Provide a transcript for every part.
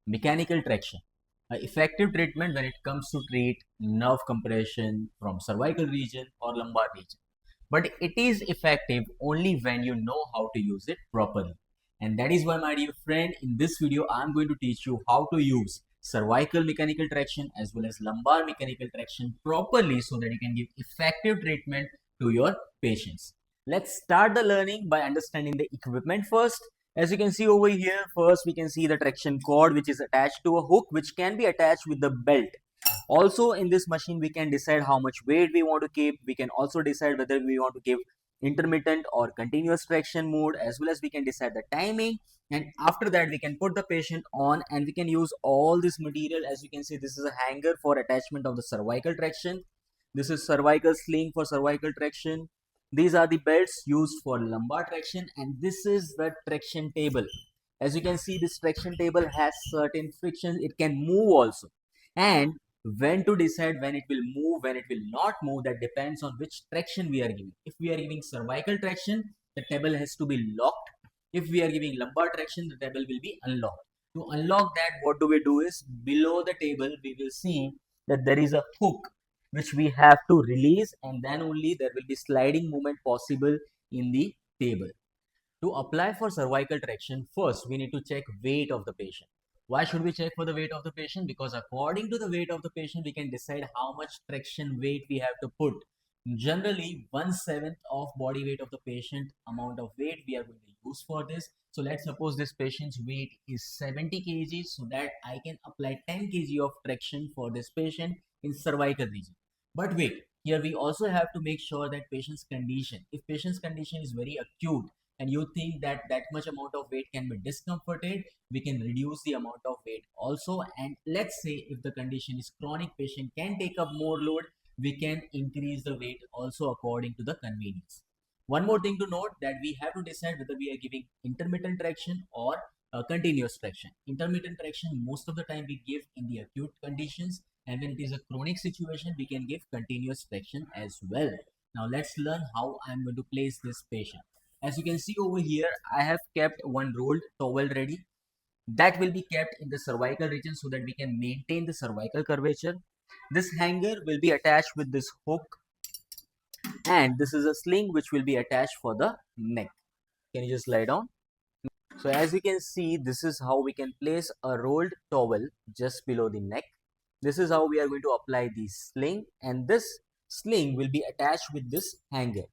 mechanical traction, an effective treatment when it comes to treat nerve compression from cervical region or lumbar region. But it is effective only when you know how to use it properly. And that is why, my dear friend, in this video, I'm going to teach you how to use cervical mechanical traction as well as lumbar mechanical traction properly so that you can give effective treatment to your patients. Let's start the learning by understanding the equipment first. As you can see over here, first we can see the traction cord which is attached to a hook which can be attached with the belt. Also in this machine we can decide how much weight we want to keep. We can also decide whether we want to give intermittent or continuous traction mode, as well as we can decide the timing. And after that we can put the patient on and we can use all this material. As you can see, this is a hanger for attachment of the cervical traction. This is cervical sling for cervical traction. These are the belts used for lumbar traction, and this is the traction table. As you can see, this traction table has certain frictions. It can move also. And when to decide when it will move, when it will not move, that depends on which traction we are giving. If we are giving cervical traction, the table has to be locked. If we are giving lumbar traction, the table will be unlocked. To unlock that, what do we do is, below the table we will see that there is a hook which we have to release, and then only there will be sliding movement possible in the table. To apply for cervical traction, first we need to check weight of the patient. Why should we check for the weight of the patient? Because according to the weight of the patient, we can decide how much traction weight we have to put. Generally, 1/7 of body weight of the patient amount of weight we are going to use for this. So let's suppose this patient's weight is 70 kg, so that I can apply 10 kg of traction for this patient in cervical region. But wait, here we also have to make sure that patient's condition. If patient's condition is very acute, and you think that that much amount of weight can be discomforted, we can reduce the amount of weight also. And let's say if the condition is chronic, patient can take up more load, we can increase the weight also according to the convenience. One more thing to note, that we have to decide whether we are giving intermittent traction or continuous traction. Intermittent traction most of the time we give in the acute conditions, and when it is a chronic situation we can give continuous traction as well. Now let's learn how I'm going to place this patient. As you can see over here, I have kept one rolled towel ready. That will be kept in the cervical region so that we can maintain the cervical curvature. This hanger will be attached with this hook, and this is a sling which will be attached for the neck. Can you just lie down? So as we can see, this is how we can place a rolled towel just below the neck. This is how we are going to apply the sling, and this sling will be attached with this hanger.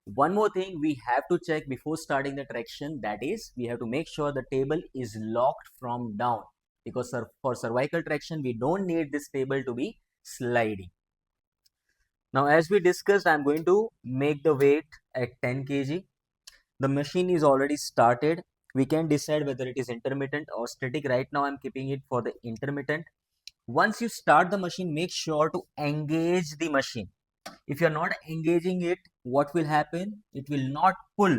One more thing we have to check before starting the traction, that is we have to make sure the table is locked from down, because for cervical traction we don't need this table to be sliding. Now as we discussed, I'm going to make the weight at 10 kg. The machine is already started. We can decide whether it is intermittent or static. Right now I'm keeping it for the intermittent. Once you start the machine, make sure to engage the machine. If you're not engaging it, what will happen? It will not pull.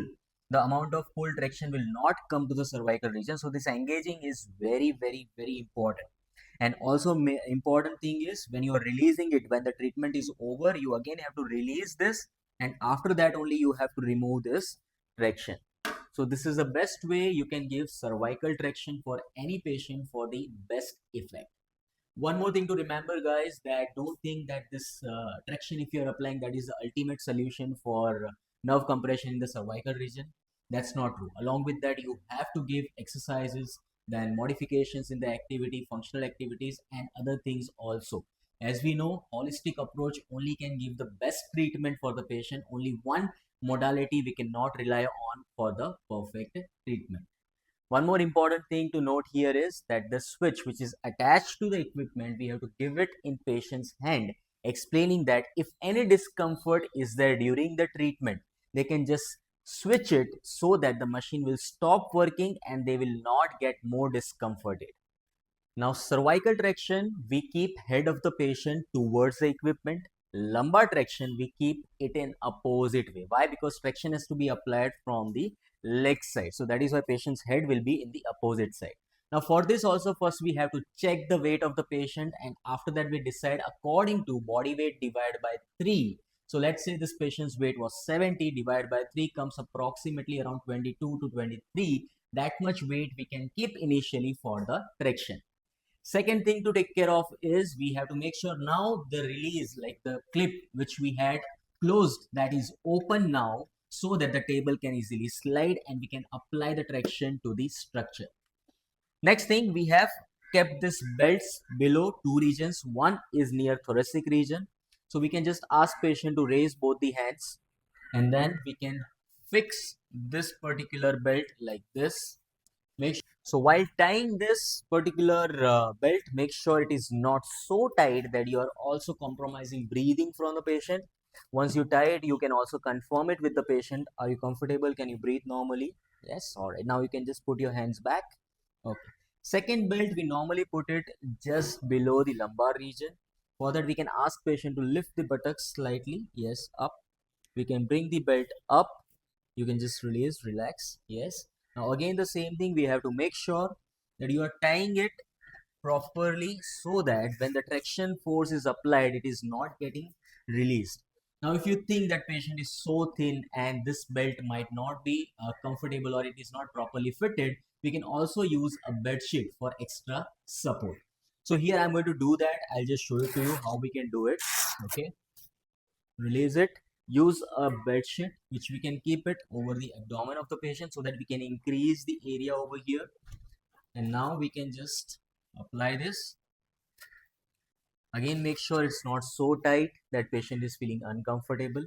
The amount of pull traction will not come to the cervical region. So this engaging is very, very, very important. And also important thing is, when you are releasing it, when the treatment is over, you again have to release this, and after that only you have to remove this traction. So this is the best way you can give cervical traction for any patient for the best effect. One more thing to remember, guys, that don't think that this traction, if you're applying, that is the ultimate solution for nerve compression in the cervical region. That's not true. Along with that, you have to give exercises, then modifications in the activity, functional activities, and other things also. As we know, holistic approach only can give the best treatment for the patient. Only one modality we cannot rely on for the perfect treatment. One more important thing to note here is that the switch which is attached to the equipment, we have to give it in patient's hand, explaining that if any discomfort is there during the treatment, they can just switch it so that the machine will stop working and they will not get more discomforted. Now cervical traction, we keep head of the patient towards the equipment. Lumbar traction, we keep it in opposite way. Why? Because traction has to be applied from the leg side. So that is why patient's head will be in the opposite side. Now for this also, first we have to check the weight of the patient, and after that we decide according to body weight divided by 3. So let's say this patient's weight was 70, divided by 3 comes approximately around 22 to 23. That much weight we can keep initially for the traction. Second thing to take care of is we have to make sure now the release, like the clip which we had closed, that is open now, so that the table can easily slide and we can apply the traction to the structure. Next thing, we have kept this belts below two regions. One is near thoracic region. So we can just ask patient to raise both the hands, and then we can fix this particular belt like this. So while tying this particular belt, make sure it is not so tight that you are also compromising breathing from the patient. Once you tie it, you can also confirm it with the patient. Are you comfortable? Can you breathe normally? Yes. All right. Now you can just put your hands back. Okay. Second belt, we normally put it just below the lumbar region. For that, we can ask patient to lift the buttocks slightly. Yes, up. We can bring the belt up. You can just release, relax. Yes. Now again the same thing, we have to make sure that you are tying it properly so that when the traction force is applied, it is not getting released. Now if you think that patient is so thin and this belt might not be comfortable or it is not properly fitted, we can also use a bed sheet for extra support. So here I'm going to do that. I'll just show it to you how we can do it. Okay. Release it. Use a bed sheet which we can keep it over the abdomen of the patient so that we can increase the area over here. And now we can just apply this. Again, make sure it's not so tight that patient is feeling uncomfortable.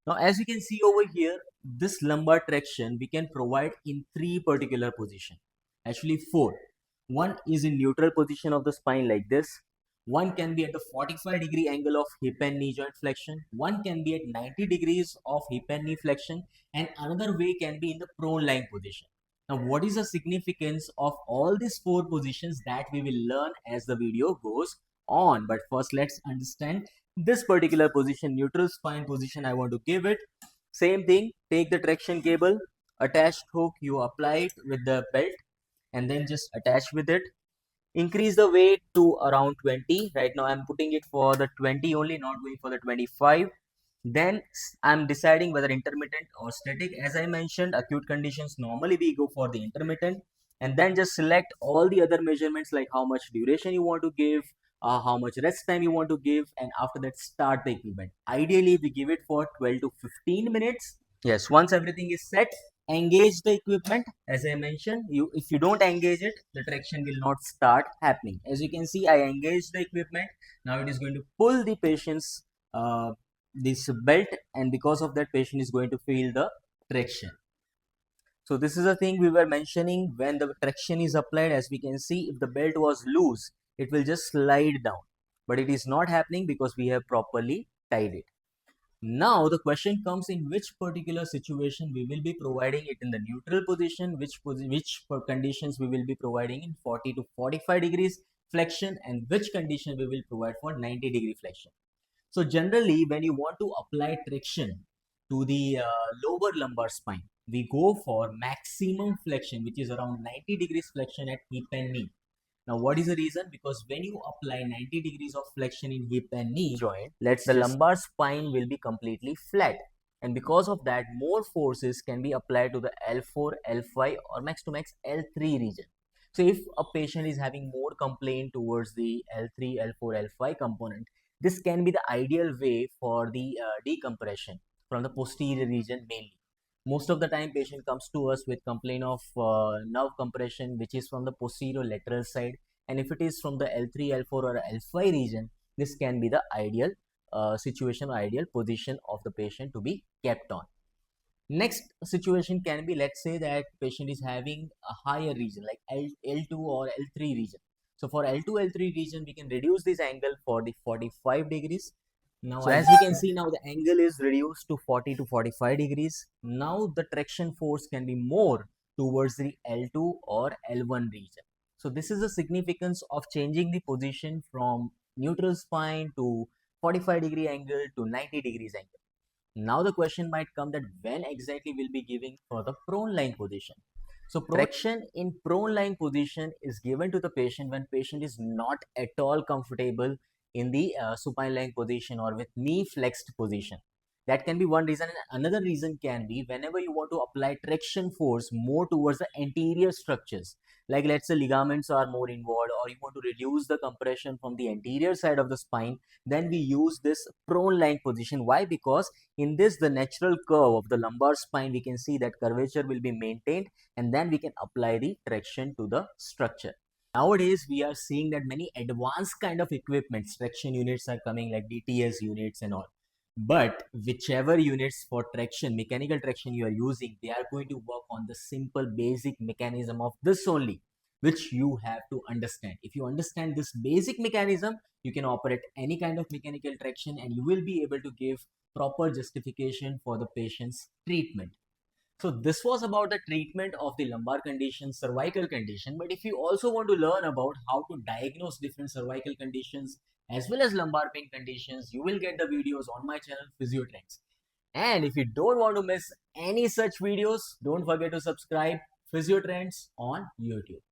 Now, as you can see over here, this lumbar traction we can provide in three particular positions. Actually, four. One is in neutral position of the spine like this. One can be at the 45-degree angle of hip and knee joint flexion. One can be at 90 degrees of hip and knee flexion. And another way can be in the prone lying position. Now, what is the significance of all these four positions that we will learn as the video goes on. But first, let's understand this particular position, neutral spine position I want to give it. Same thing, take the traction cable, attached hook, you apply it with the belt and then just attach with it. Increase the weight to around 20. Right now I'm putting it for the 20 only, not going for the 25. Then I'm deciding whether intermittent or static. As I mentioned, acute conditions normally we go for the intermittent, and then just select all the other measurements like how much duration you want to give, how much rest time you want to give, and after that start the equipment. Ideally we give it for 12 to 15 minutes. Yes, once everything is set, engage the equipment. As I mentioned, if you don't engage it, the traction will not start happening. As you can see, I engaged the equipment. Now it is going to pull the patient's this belt, and because of that patient is going to feel the traction. So this is a thing we were mentioning, when the traction is applied, as we can see, if the belt was loose, it will just slide down, but it is not happening because we have properly tied it. Now the question comes, in which particular situation we will be providing it in the neutral position, which conditions we will be providing in 40 to 45 degrees flexion, and which condition we will provide for 90-degree flexion. So generally, when you want to apply traction to the lower lumbar spine, we go for maximum flexion, which is around 90 degrees flexion at hip and knee. Now, what is the reason? Because when you apply 90 degrees of flexion in hip and knee joint, the lumbar spine will be completely flat. And because of that, more forces can be applied to the L4, L5 or max to max L3 region. So if a patient is having more complaint towards the L3, L4, L5 component, this can be the ideal way for the decompression from the posterior region mainly. Most of the time patient comes to us with complaint of nerve compression which is from the posterior lateral side, and if it is from the L3, L4 or L5 region, this can be the ideal situation or ideal position of the patient to be kept on. Next situation can be, let's say that patient is having a higher region like L2 or L3 region. So for L2, L3 region, we can reduce this angle for the 45 degrees. Now, so as we can see, now the angle is reduced to 40 to 45 degrees. Now the traction force can be more towards the L2 or L1 region. So this is the significance of changing the position from neutral spine to 45-degree angle to 90 degrees angle. Now the question might come that when exactly we'll be giving for the prone lying position. So traction in prone lying position is given to the patient when patient is not at all comfortable in the supine lying position or with knee flexed position. That can be one reason. And another reason can be whenever you want to apply traction force more towards the anterior structures, like let's say ligaments are more involved, or you want to reduce the compression from the anterior side of the spine, then we use this prone lying position. Why? Because in this, the natural curve of the lumbar spine, we can see that curvature will be maintained, and then we can apply the traction to the structure. Nowadays, we are seeing that many advanced kind of equipments, traction units are coming, like DTS units and all. But whichever units for traction, mechanical traction you are using, they are going to work on the simple basic mechanism of this only, which you have to understand. If you understand this basic mechanism, you can operate any kind of mechanical traction, and you will be able to give proper justification for the patient's treatment. So this was about the treatment of the lumbar condition, cervical condition. But if you also want to learn about how to diagnose different cervical conditions as well as lumbar pain conditions, you will get the videos on my channel Physiotrendz. And if you don't want to miss any such videos, don't forget to subscribe Physiotrendz on YouTube.